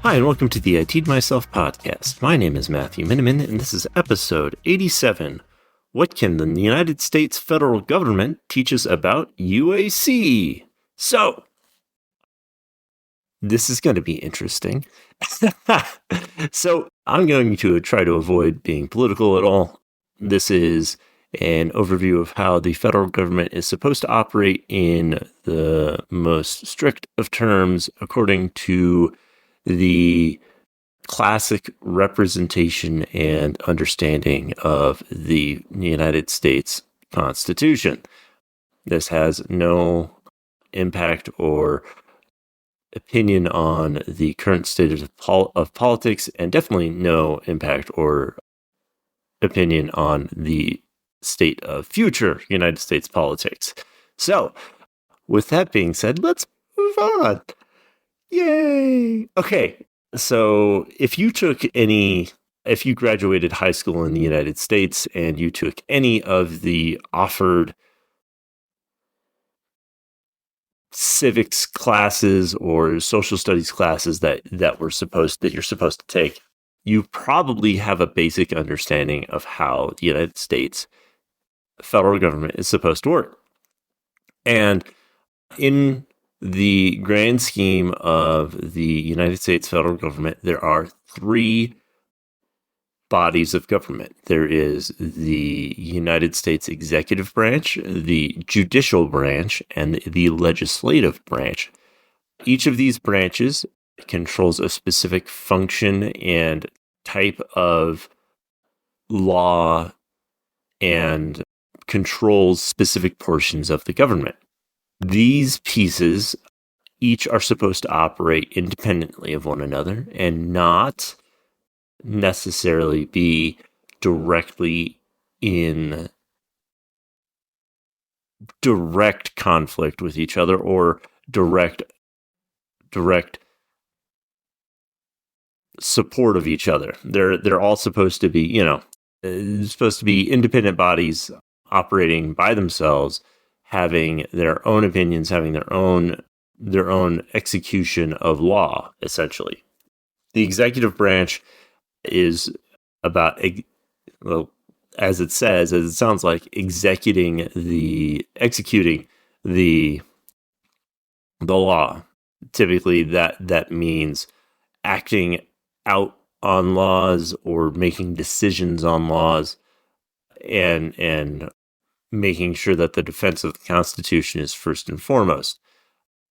Hi, and welcome to the I Teed Myself podcast. My name is Matthew Miniman, and this is episode 87. What can the United States federal government teach us about UAC? So, this is going to be interesting. So, I'm going to try to avoid being political at all. This is an overview of how the federal government is supposed to operate in the most strict of terms according to the classic representation and understanding of the United States Constitution. This has no impact or opinion on the current state of politics, and definitely no impact or opinion on the state of future United States politics. So, with that being said, let's move on. Yay! Okay, so if you graduated high school in the United States and you took any of the offered civics classes or social studies classes that you're supposed to take, you probably have a basic understanding of how the United States federal government is supposed to work. And in the grand scheme of the United States federal government, there are three bodies of government. There is the United States executive branch, the judicial branch, and the legislative branch. Each of these branches controls a specific function and type of law and controls specific portions of the government. These pieces each are supposed to operate independently of one another and not necessarily be directly in direct conflict with each other or direct support of each other. They're all supposed to be, independent bodies operating by themselves, having their own opinions, having their own execution of law, essentially. The executive branch is about, as it sounds like, executing the law. Typically, that means acting out on laws or making decisions on laws, and making sure that the defense of the Constitution is first and foremost.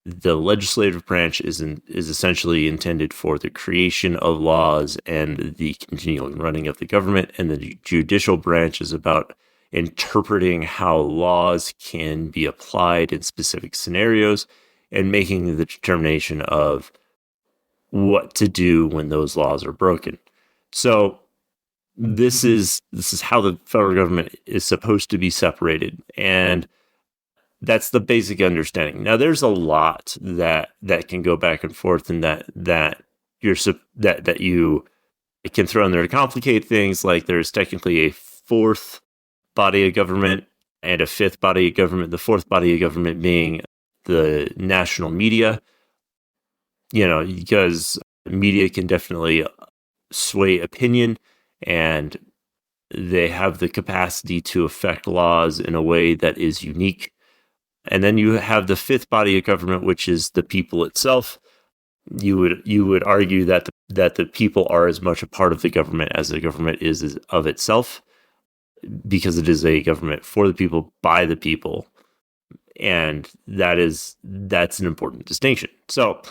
The legislative branch is essentially intended for the creation of laws and the continuing running of the government, and the judicial branch is about interpreting how laws can be applied in specific scenarios and making the determination of what to do when those laws are broken. So this is how the federal government is supposed to be separated, and that's the basic understanding. Now, there's a lot that can go back and forth, and that you can throw in there to complicate things. Like there's technically a fourth body of government and a fifth body of government. The fourth body of government being the national media. Because media can definitely sway opinion, and they have the capacity to affect laws in a way that is unique. And then you have the fifth body of government, which is the people itself. You would argue that the people are as much a part of the government as the government is of itself, because it is a government for the people, by the people, and that's an important distinction. So,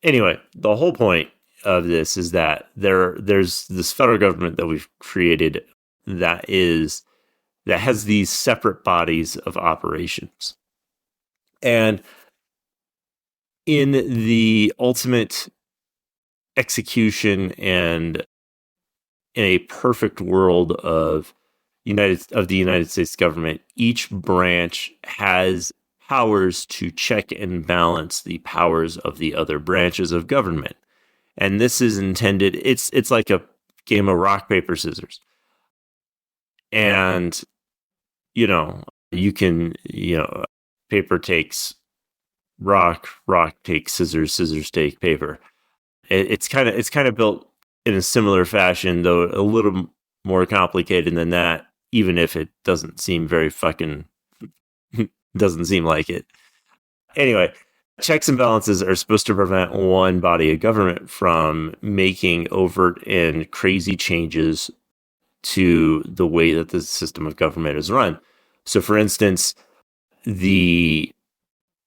anyway, the whole point of this is that there's this federal government that we've created that has these separate bodies of operations. And in the ultimate execution and in a perfect world of the United States government, each branch has powers to check and balance the powers of the other branches of government. And this is intended, it's like a game of rock, paper, scissors. And, you can, paper takes rock, rock takes scissors, scissors take paper. It's kind of built in a similar fashion, though a little more complicated than that, even if it doesn't seem very fucking doesn't seem like it. Anyway, checks and balances are supposed to prevent one body of government from making overt and crazy changes to the way that the system of government is run. So, for instance, the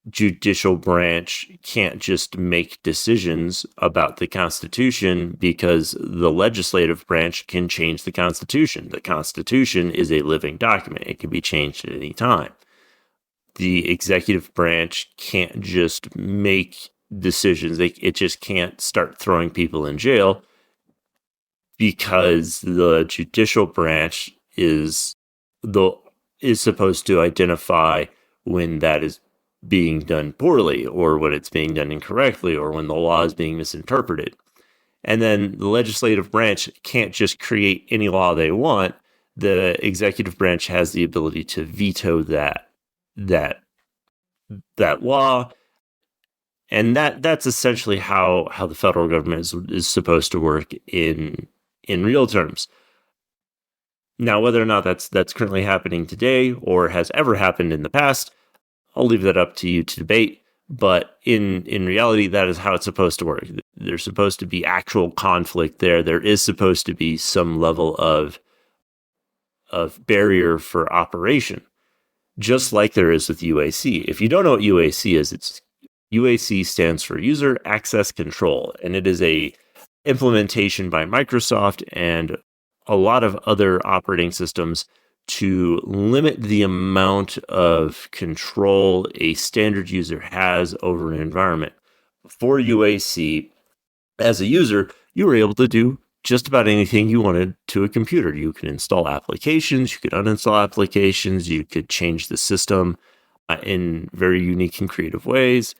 judicial branch can't just make decisions about the Constitution because the legislative branch can change the Constitution. The Constitution is a living document, it can be changed at any time. The executive branch can't just make decisions, it just can't start throwing people in jail because the judicial branch is supposed to identify when that is being done poorly, or when it's being done incorrectly, or when the law is being misinterpreted. And then the legislative branch can't just create any law they want. The executive branch has the ability to veto that law. And that's essentially how the federal government is supposed to work in real terms. Now, whether or not that's currently happening today or has ever happened in the past, I'll leave that up to you to debate. But in reality, that is how it's supposed to work. There's supposed to be actual conflict there. There is supposed to be some level of barrier for operation, just like there is with UAC. If you don't know what UAC is, UAC stands for User Access Control, and it is a implementation by Microsoft and a lot of other operating systems to limit the amount of control a standard user has over an environment. For UAC, as a user, you were able to do just about anything you wanted to a computer. You could install applications, you could uninstall applications, you could change the system in very unique and creative ways.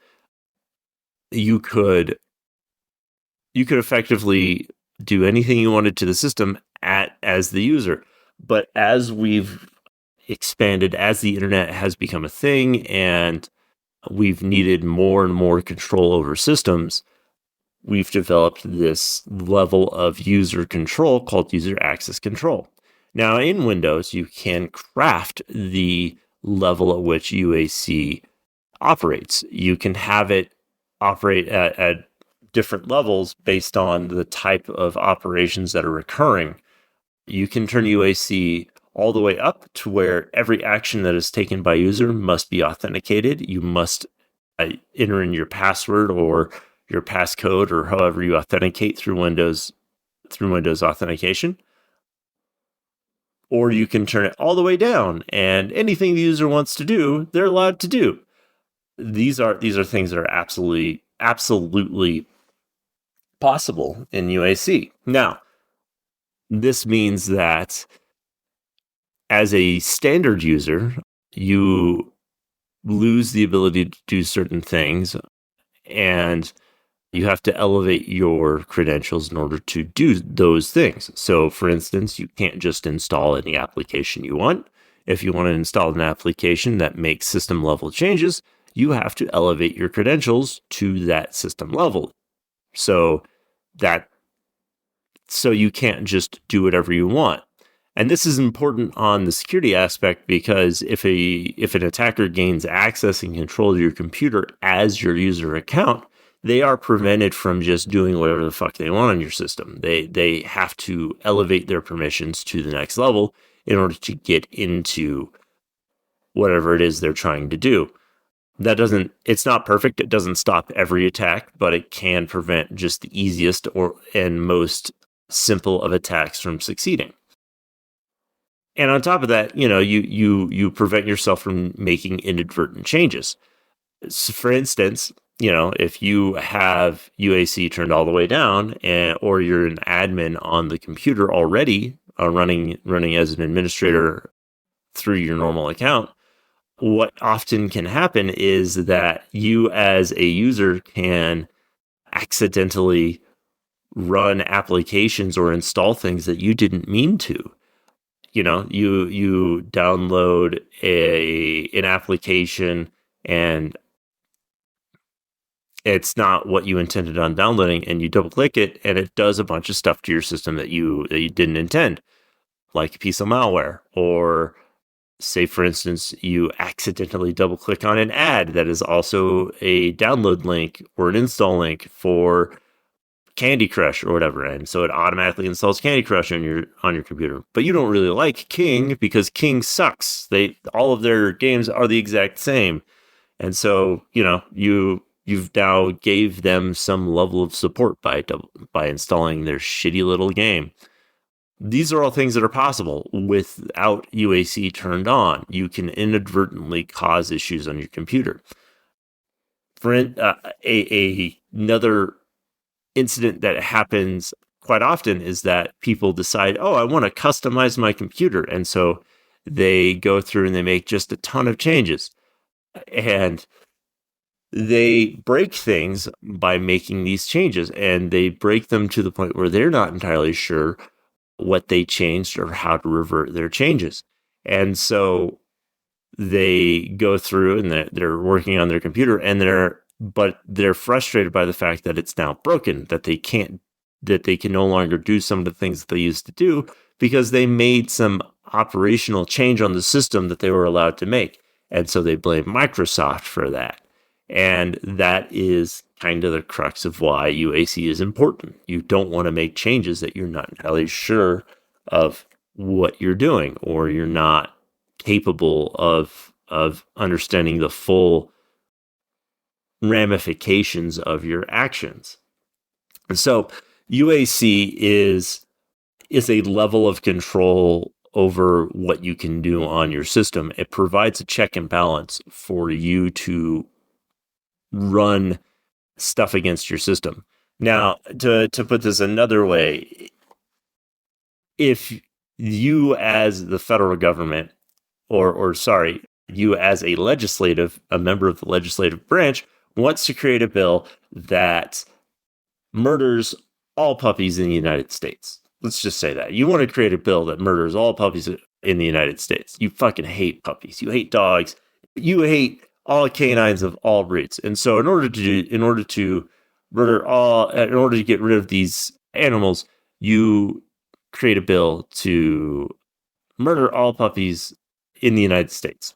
You could effectively do anything you wanted to the system as the user. But as we've expanded, as the internet has become a thing, and we've needed more and more control over systems, we've developed this level of user control called user access control. Now, in Windows, you can craft the level at which UAC operates. You can have it operate at different levels based on the type of operations that are recurring. You can turn UAC all the way up to where every action that is taken by user must be authenticated. You must enter in your password or your passcode, or however you authenticate through Windows authentication. Or you can turn it all the way down, and anything the user wants to do, they're allowed to do. These are things that are absolutely possible in UAC. Now, this means that as a standard user, you lose the ability to do certain things, and you have to elevate your credentials in order to do those things. So, for instance, you can't just install any application you want. If you want to install an application that makes system level changes, you have to elevate your credentials to that system level. So you can't just do whatever you want. And this is important on the security aspect, because if an attacker gains access and control of your computer as your user account, they are prevented from just doing whatever the fuck they want on your system. They have to elevate their permissions to the next level in order to get into whatever it is they're trying to do. It's not perfect. It doesn't stop every attack, but it can prevent just the easiest and most simple of attacks from succeeding. And on top of that, you prevent yourself from making inadvertent changes. So for instance, if you have UAC turned all the way down, or you're an admin on the computer already, running as an administrator through your normal account, what often can happen is that you as a user can accidentally run applications or install things that you didn't mean to. You download an application, and it's not what you intended on downloading, and you double click it, and it does a bunch of stuff to your system that you didn't intend, like a piece of malware, or say, for instance, you accidentally double click on an ad that is also a download link or an install link for Candy Crush or whatever, and so it automatically installs Candy Crush on your computer. But you don't really like King because King sucks. All of their games are the exact same, and so you've now gave them some level of support by installing their shitty little game. These are all things that are possible without UAC turned on. You can inadvertently cause issues on your computer. For another incident that happens quite often is that people decide, oh, I want to customize my computer. And so they go through and they make just a ton of changes. And they break things by making these changes. And they break them to the point where they're not entirely sure what they changed or how to revert their changes. And so they go through and they're working on their computer, and they're frustrated by the fact that it's now broken, that they can no longer do some of the things that they used to do because they made some operational change on the system that they were allowed to make. And so they blame Microsoft for that. And that is kind of the crux of why UAC is important. You don't want to make changes that you're not entirely sure of what you're doing, or you're not capable of understanding the full ramifications of your actions. And so UAC is a level of control over what you can do on your system. It provides a check and balance for you to run stuff against your system. Now, to put this another way, if you as the federal government, or you as a member of the legislative branch, wants to create a bill that murders all puppies in the United States. Let's just say that. You want to create a bill that murders all puppies in the United States. You fucking hate puppies. You hate dogs. You hate all canines of all breeds. And so in order to get rid of these animals, you create a bill to murder all puppies in the United States.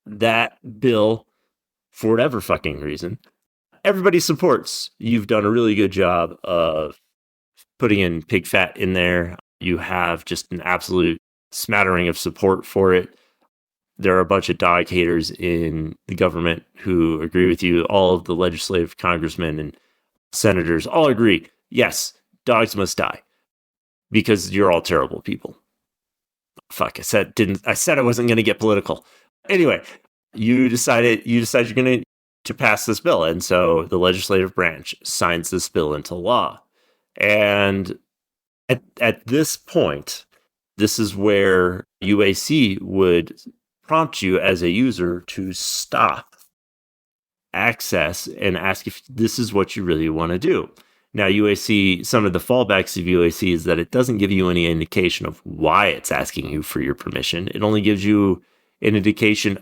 That bill, for whatever fucking reason, everybody supports. You've done a really good job of putting in pig fat in there. You have just an absolute smattering of support for it. There are a bunch of dog haters in the government who agree with you. All of the legislative congressmen and senators all agree, yes, dogs must die because you're all terrible people. Fuck, I said I wasn't going to get political. Anyway, you decided you're going to pass this bill, and so the legislative branch signs this bill into law. And at this point, this is where UAC would prompt you as a user to stop access and ask if this is what you really want to do. Now, UAC, some of the fallbacks of UAC is that it doesn't give you any indication of why it's asking you for your permission. It only gives you an indication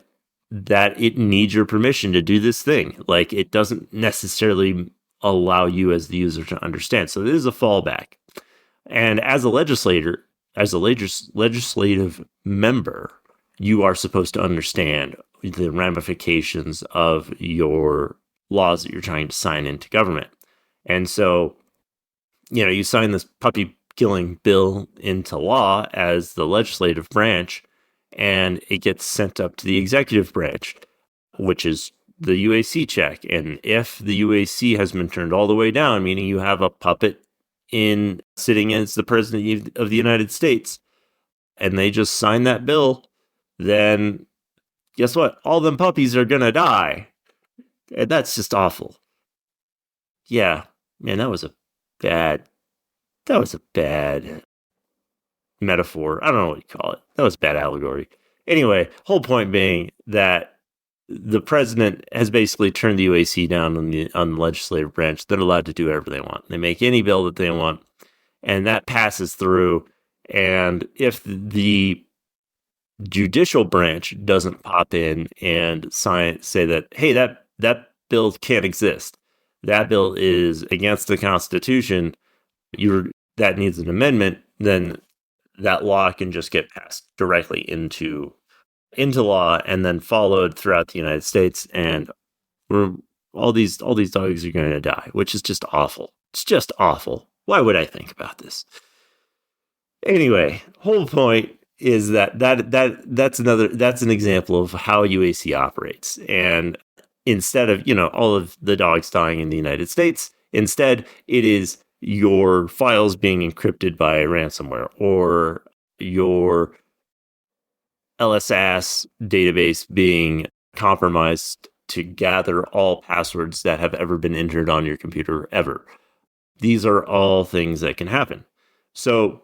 that it needs your permission to do this thing. Like, it doesn't necessarily allow you as the user to understand. So it is a fallback. And as a legislative member, you are supposed to understand the ramifications of your laws that you're trying to sign into government. And so, you sign this puppy killing bill into law as the legislative branch, and it gets sent up to the executive branch, which is the UAC check. And if the UAC has been turned all the way down, meaning you have a puppet sitting as the president of the United States, and they just sign that bill, then guess what? All them puppies are going to die. And that's just awful. Yeah, man, that was a bad metaphor. I don't know what you call it. That was bad allegory. Anyway, whole point being that the president has basically turned the UAC down on the legislative branch. They're allowed to do whatever they want. They make any bill that they want, and that passes through. And if the judicial branch doesn't pop in and say that, hey, that bill can't exist. That bill is against the Constitution. That needs an amendment. Then that law can just get passed directly into law and then followed throughout the United States. And all these dogs are going to die, which is just awful. It's just awful. Why would I think about this? Anyway, whole point is that's an example of how UAC operates. And instead of, all of the dogs dying in the United States, instead it is your files being encrypted by ransomware, or your LSAS database being compromised to gather all passwords that have ever been entered on your computer ever. These are all things that can happen. So,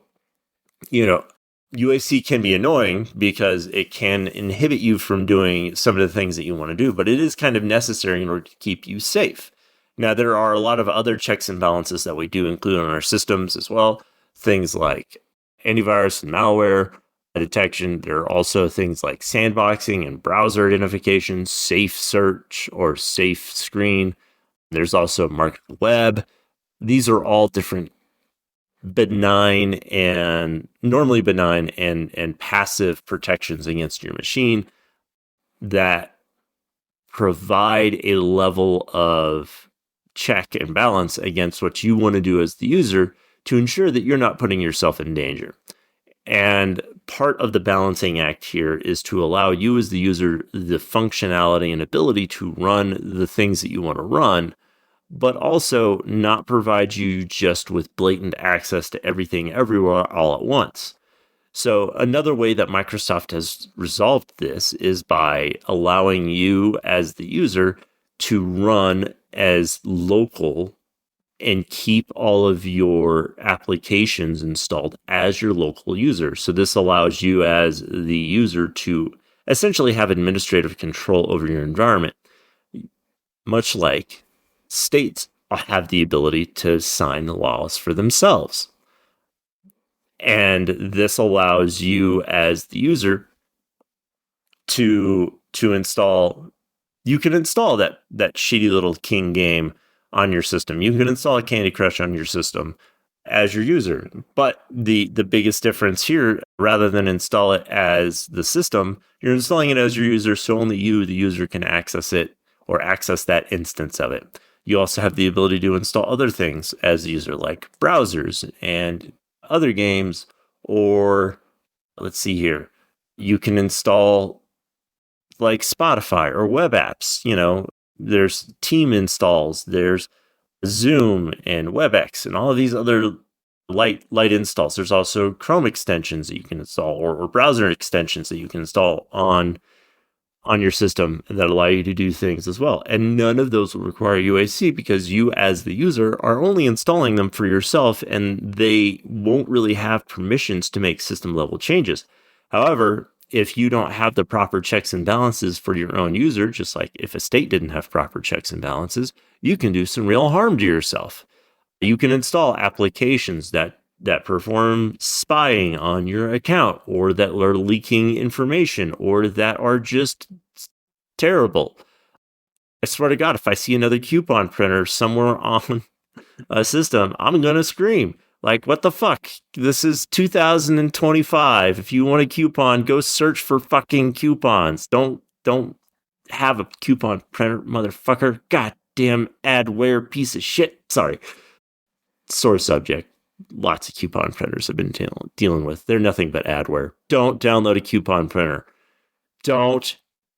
UAC can be annoying because it can inhibit you from doing some of the things that you want to do, but it is kind of necessary in order to keep you safe. Now, there are a lot of other checks and balances that we do include on our systems as well. Things like antivirus and malware detection. There are also things like sandboxing and browser identification, safe search or safe screen. There's also market web. These are all different normally benign and passive protections against your machine that provide a level of check and balance against what you want to do as the user to ensure that you're not putting yourself in danger. And part of the balancing act here is to allow you as the user the functionality and ability to run the things that you want to run, but also not provide you just with blatant access to everything everywhere all at once. So another way that Microsoft has resolved this is by allowing you as the user to run as local and keep all of your applications installed as your local user. So this allows you as the user to essentially have administrative control over your environment, much like states have the ability to sign the laws for themselves. And this allows you as the user to install. You can install that shitty little King game on your system. You can install a Candy Crush on your system as your user. But the biggest difference here, rather than install it as the system, you're installing it as your user, so only you, the user, can access it or access that instance of it. You also have the ability to install other things as a user, like browsers and other games, or let's see here, you can install like Spotify or web apps. There's team installs, there's Zoom and WebEx and all of these other light installs. There's also Chrome extensions that you can install, or browser extensions that you can install on your system that allow you to do things as well. And none of those will require UAC because you as the user are only installing them for yourself, and they won't really have permissions to make system level changes. However, if you don't have the proper checks and balances for your own user, just like if a state didn't have proper checks and balances, you can do some real harm to yourself. You can install applications that perform spying on your account, or that are leaking information, or that are just terrible. I swear to God, if I see another coupon printer somewhere on a system, I'm going to scream. Like, what the fuck? This is 2025. If you want a coupon, go search for fucking coupons. Don't have a coupon printer, motherfucker. Goddamn adware piece of shit. Sorry. Sore subject. Lots of coupon printers have been dealing with. They're nothing but adware. Don't download a coupon printer. Don't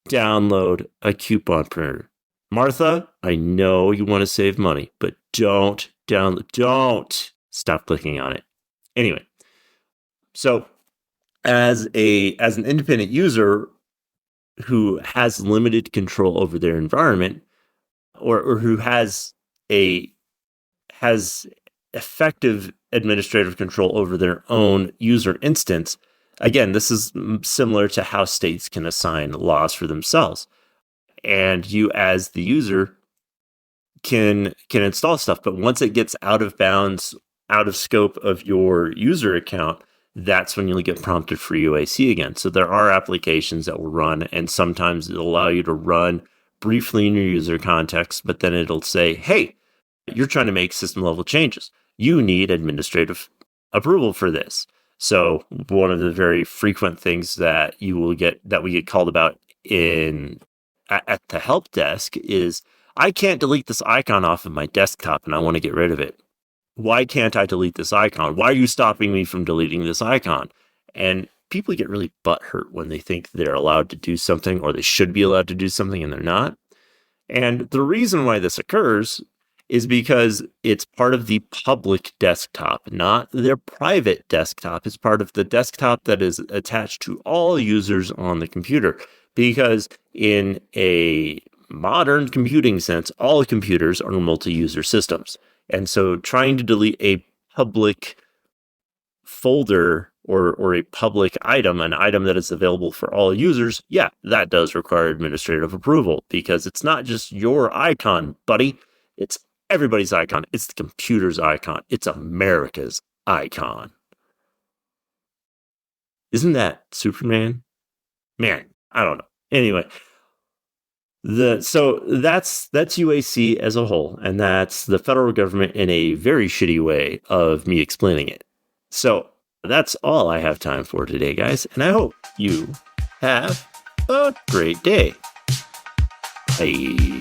download a coupon printer. Martha, I know you want to save money, but don't stop clicking on it. Anyway, so as an independent user who has limited control over their environment, or who has effective administrative control over their own user instance, again, this is similar to how states can assign laws for themselves. And you as the user can install stuff, but once it gets out of bounds, out of scope of your user account, that's when you'll get prompted for UAC again. So there are applications that will run, and sometimes it'll allow you to run briefly in your user context, but then it'll say, hey, you're trying to make system level changes. You need administrative approval for this. So one of the very frequent things that we get called about at the help desk is, I can't delete this icon off of my desktop and I want to get rid of it. Why can't I delete this icon? Why are you stopping me from deleting this icon? And people get really butthurt when they think they're allowed to do something, or they should be allowed to do something, and they're not. And the reason why this occurs is because it's part of the public desktop, not their private desktop. It's part of the desktop that is attached to all users on the computer. Because in a modern computing sense, all computers are multi-user systems. And so trying to delete a public folder or a public item, an item that is available for all users, yeah, that does require administrative approval, because it's not just your icon, buddy. It's everybody's icon. It's the computer's icon. It's America's icon. Isn't that Superman? Man, I don't know. Anyway, so that's UAC as a whole, and that's the federal government in a very shitty way of me explaining it. So that's all I have time for today, guys, and I hope you have a great day. Bye.